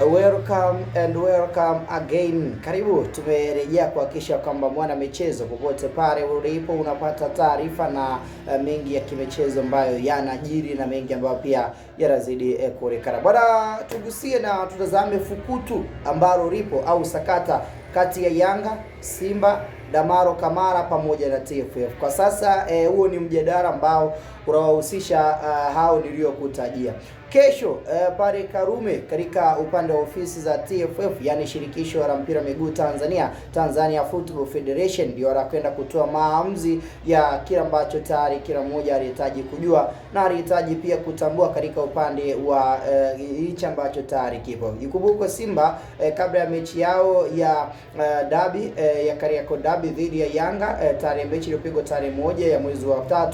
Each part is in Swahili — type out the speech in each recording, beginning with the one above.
Welcome and welcome again. Karibu, tumerejea kuhakikisha kwamba mwana michezo popote pale ulipo unapata taarifa na mengi ya kimichezo ambayo yanajiri na mengi ambayo pia yanazidi kuonekana. Bwana, tugusie na tutazame fukutu ambalo lipo au sakata kati ya Yanga, Simba, Damaro Kamara pamoja na TFF. Kwa sasa huo ni mjadala ambao unawahusisha hao niliokutajia. Kesho pale Karume katika upande wa ofisi za TFF, yani shirikisho la mpira miguu Tanzania, Tanzania Football Federation, ndio wanakwenda kutoa maamuzi ya kila ambacho tayari kila mmoja alihitaji kujua na alihitaji pia kutambua katika upande wa hicho ambacho tayari kipo. Ikumbuke Simba kabla ya mechi yao ya dabi ya Kariakoo dabi dhidi ya Yanga tarehe mechi iliyopigwa tarehe 1 ya mwezi wa 3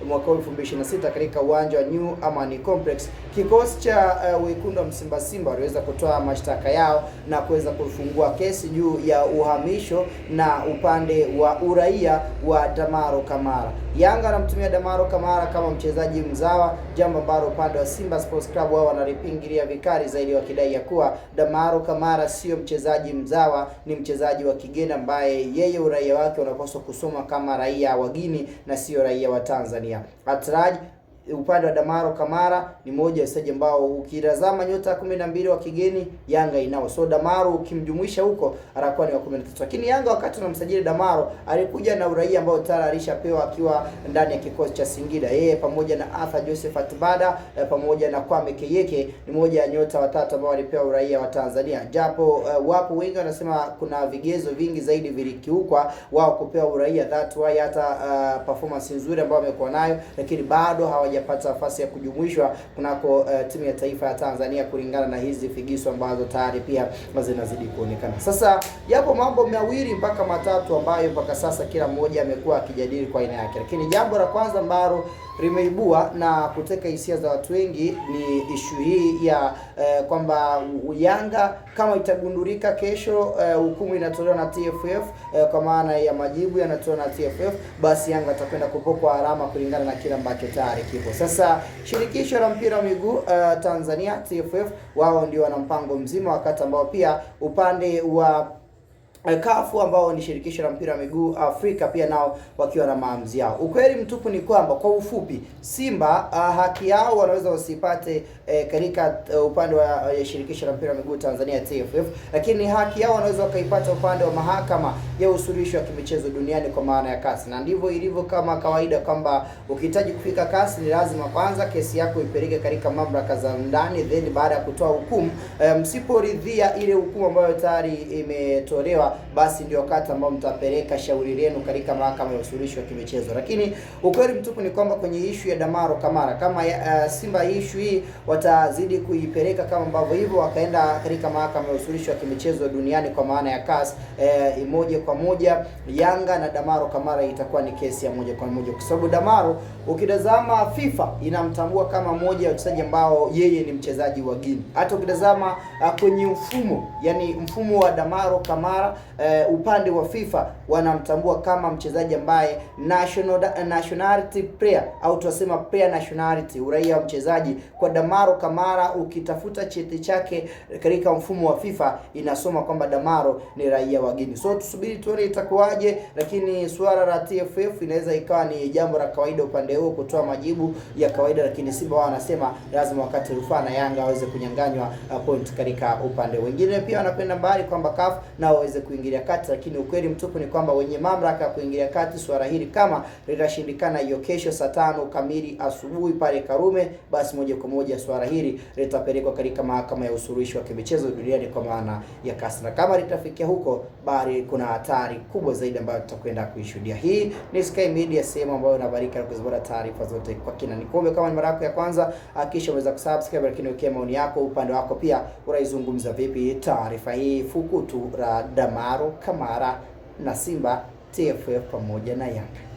mwaka 2026 katika uwanja wa New Amani Complex, kikosi cha wekundu wa Msimba Simba waliweza kutoa mashtaka yao na kuweza kufungua kesi juu ya uhamisho na upande wa uraia wa Damaro Kamara. Yanga anamtumia Damaro Kamara kama mchezaji mzawa, jambo ambalo upande wa Simba Sports Club wao wanalipingilia vikali zaidi, wakidai ya kuwa Damaro Kamara sio mchezaji mzawa, ni mchezaji wa kigeni ambaye yeye uraia wake unapaswa kusoma kama raia wa Guinea na sio raia wa Tanzania. Atraj upande wa Damaro Kamara ni moja ya wachezaji ambao ukitazama nyota 12 wa kigeni Yanga inao. So Damaro ukimjumuisha huko anakuwa ni wa 13. Lakini Yanga wakati wanamsajili Damaro alikuja na uraia ambao tayari alishapewa akiwa ndani ya kikosi cha Singida. Yeye pamoja na Arthur Joseph Atbada pamoja na Kwame Keyeke ni moja ya nyota watatu ambao walipewa uraia wa Tanzania. Japo wapo wengi wanasema kuna vigezo vingi zaidi vilikiukwa wao kupewa uraia, that why hata performance nzuri ambayo wamekuwa nayo, lakini bado hawajapata nafasi ya kujumuishwa kunako timu ya taifa ya Tanzania kulingana na hizi figiso ambazo tayari pia zinazidi kuonekana. Sasa yapo mambo mawili mpaka matatu ambayo mpaka sasa kila mmoja amekuwa akijadili kwa aina yake. Lakini jambo la kwanza ambalo limeibua na kuteka hisia za watu wengi ni ishu hii ya kwamba Yanga kama itagundulika kesho hukumu inatolewa na TFF, kwa maana ya majibu yanatolewa na TFF, basi Yanga atakwenda kupokwa alama kulingana na kila ambacho tayari kipo. Sasa shirikisho la mpira wa miguu Tanzania TFF wao ndio wana mpango mzima, wakati ambao pia upande wa CAF ambao ni shirikisho la mpira wa miguu Afrika pia nao wakiwa na maamuzi yao. Ukweli mtupu ni kwamba kwa ufupi Simba haki yao wanaweza wasipate katika upande wa shirikisho la mpira wa miguu Tanzania TFF, lakini haki yao wanaweza wakaipata upande wa mahakama ya usuluhishi wa kimichezo duniani kwa maana ya CAS. Na ndivyo ilivyo kama kawaida kwamba ukihitaji kufika CAS ni lazima kwanza kesi yako ipeleke katika mamlaka za ndani, then baada ya kutoa hukumu msiporidhia ile hukumu ambayo tayari imetolewa, basi ndio wakati ambao mtapeleka shauri lenu katika mahakama ya usuluhishi wa kimichezo. Lakini ukweli mtupu ni kwamba kwenye issue ya Damaro Kamara kama Simba issue hii watazidi kuipeleka kama ambavyo hivyo wakaenda katika mahakama ya usuluhishi wa kimichezo duniani kwa maana ya CAS, moja kwa moja Yanga na Damaro Kamara itakuwa ni kesi ya moja kwa moja, kwa sababu Damaro ukitazama FIFA inamtambua kama moja ya wachezaji ambao yeye ni mchezaji wa Guinea. Hata ukitazama kwenye mfumo, yani mfumo wa Damaro Kamara upande wa FIFA wanamtambua kama mchezaji ambaye nationality player au tunasema player nationality, uraia wa mchezaji. Kwa Damaro Kamara ukitafuta cheti chake katika mfumo wa FIFA inasoma kwamba Damaro ni raia wa Guinea. So tusubiri tuone itakuwaje, lakini swala la TFF inaweza ikawa ni jambo la kawaida upande huo kutoa majibu ya kawaida, lakini Simba wao wanasema lazima wakati rufaa na Yanga waweze kunyang'anywa point katika upande. Wengine pia wanapenda mbali kwamba CAF nao waweze kuingilia kati, lakini ukweli mtupu ni kwamba wenye mamlaka ya kuingilia kati swala hili kama litashindikana hiyo kesho saa 5 kamili asubuhi pale Karume, basi moja kwa moja swala hili litapelekwa katika mahakama ya usuluhishi wa kimichezo duniani kwa maana ya CAS. Na kama litafikia huko, bali kuna hatari kubwa zaidi ambayo tutakwenda kuishuhudia. Hii ni Sky Media, sehemu ambayo inabariki na kuzibora taarifa zote kwa kina. Nikombe kama ni mara yako ya kwanza hakikisha umeweza kusubscribe, lakini ukiwa maoni yako upande wako pia unaizungumza vipi taarifa hii fukutu la Damaro Kamara na Simba, TFF pamoja na Yanga.